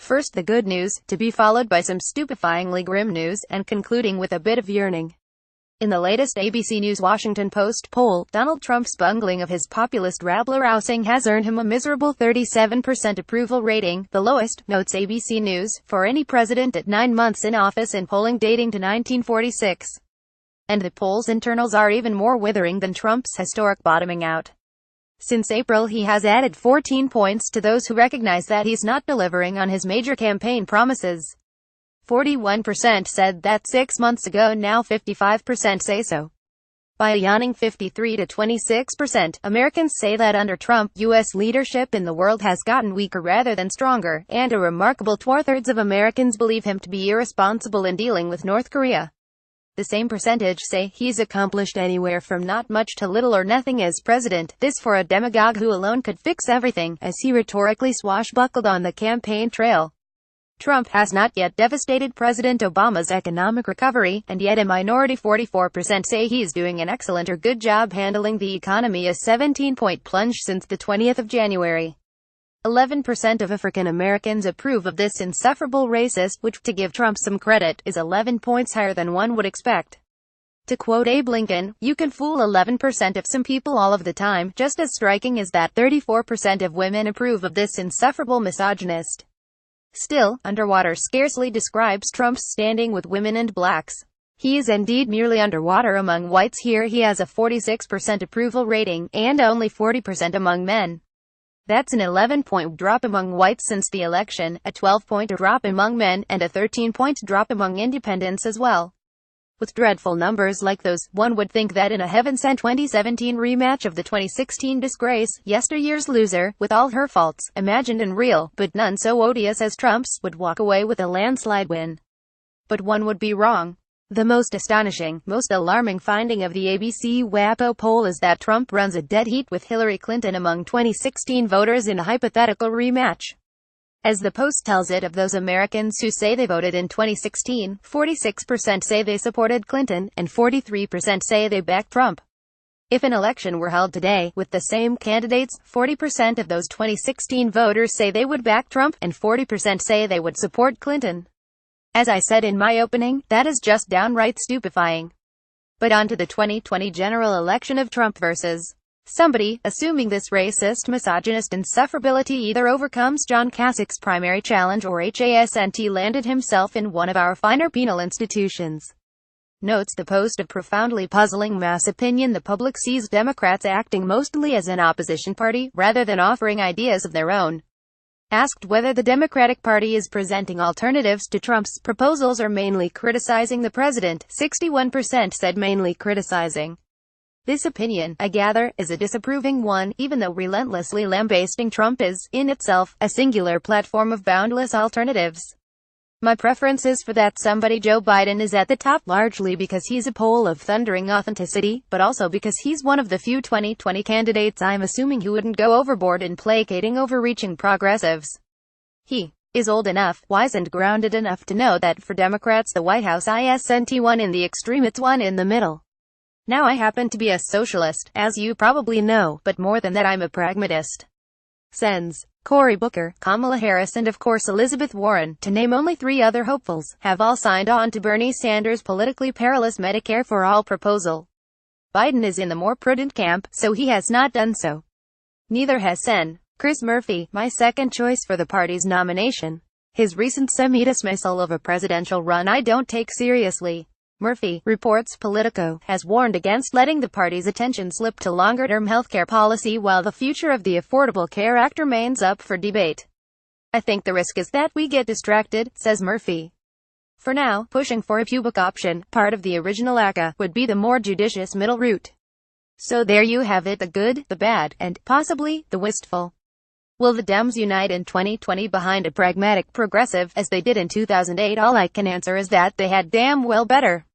First the good news, to be followed by some stupefyingly grim news, and concluding with a bit of yearning. In the latest ABC News Washington Post poll, Donald Trump's bungling of his populist rabble-rousing has earned him a miserable 37% approval rating, the lowest, notes ABC News, for any president at 9 months in office in polling dating to 1946. And the poll's internals are even more withering than Trump's historic bottoming out. Since April he has added 14 points to those who recognize that he's not delivering on his major campaign promises. 41% said that 6 months ago, now 55% say so. By a yawning 53 to 26%, Americans say that under Trump, U.S. leadership in the world has gotten weaker rather than stronger, and a remarkable 2/3 of Americans believe him to be irresponsible in dealing with North Korea. The same percentage say he's accomplished anywhere from not much to little or nothing as president, this for a demagogue who alone could fix everything, as he rhetorically swashbuckled on the campaign trail. Trump has not yet devastated President Obama's economic recovery, and yet a minority 44% say he's doing an excellent or good job handling the economy, a 17-point plunge since the 20th of January. 11% of African Americans approve of this insufferable racist, which, to give Trump some credit, is 11 points higher than one would expect. To quote Abe Lincoln, "You can fool 11% of some people all of the time." Just as striking is that 34% of women approve of this insufferable misogynist. Still, underwater scarcely describes Trump's standing with women and blacks. He is indeed merely underwater among whites. Here he has a 46% approval rating, and only 40% among men. That's an 11-point drop among whites since the election, a 12-point drop among men, and a 13-point drop among independents as well. With dreadful numbers like those, one would think that in a heaven-sent 2017 rematch of the 2016 disgrace, yesteryear's loser, with all her faults, imagined and real, but none so odious as Trump's, would walk away with a landslide win. But one would be wrong. The most astonishing, most alarming finding of the ABC WAPO poll is that Trump runs a dead heat with Hillary Clinton among 2016 voters in a hypothetical rematch. As the Post tells it, of those Americans who say they voted in 2016, 46% say they supported Clinton, and 43% say they backed Trump. If an election were held today, with the same candidates, 40% of those 2016 voters say they would back Trump, and 40% say they would support Clinton. As I said in my opening, that is just downright stupefying. But on to the 2020 general election of Trump versus somebody, assuming this racist, misogynist insufferability either overcomes John Kasich's primary challenge or hasn't landed himself in one of our finer penal institutions. Notes the Post of profoundly puzzling mass opinion. The public sees Democrats acting mostly as an opposition party, rather than offering ideas of their own. Asked whether the Democratic Party is presenting alternatives to Trump's proposals or mainly criticizing the president, 61% said mainly criticizing. This opinion, I gather, is a disapproving one, even though relentlessly lambasting Trump is, in itself, a singular platform of boundless alternatives. My preference is for that somebody. Joe Biden is at the top, largely because he's a poll of thundering authenticity, but also because he's one of the few 2020 candidates I'm assuming who wouldn't go overboard in placating overreaching progressives. He is old enough, wise and grounded enough to know that for Democrats the White House isn't one in the extreme, it's one in the middle. Now I happen to be a socialist, as you probably know, but more than that I'm a pragmatist. Sens. Cory Booker, Kamala Harris and of course Elizabeth Warren, to name only 3 other hopefuls, have all signed on to Bernie Sanders' politically perilous Medicare for All proposal. Biden is in the more prudent camp, so he has not done so. Neither has Sen. Chris Murphy, my second choice for the party's nomination. His recent semi-dismissal of a presidential run I don't take seriously. Murphy, reports Politico, has warned against letting the party's attention slip to longer-term healthcare policy while the future of the Affordable Care Act remains up for debate. I think the risk is that we get distracted, says Murphy. For now, pushing for a pubic option, part of the original ACA, would be the more judicious middle route. So there you have it, the good, the bad, and, possibly, the wistful. Will the Dems unite in 2020 behind a pragmatic progressive, as they did in 2008? All I can answer is that they had damn well better.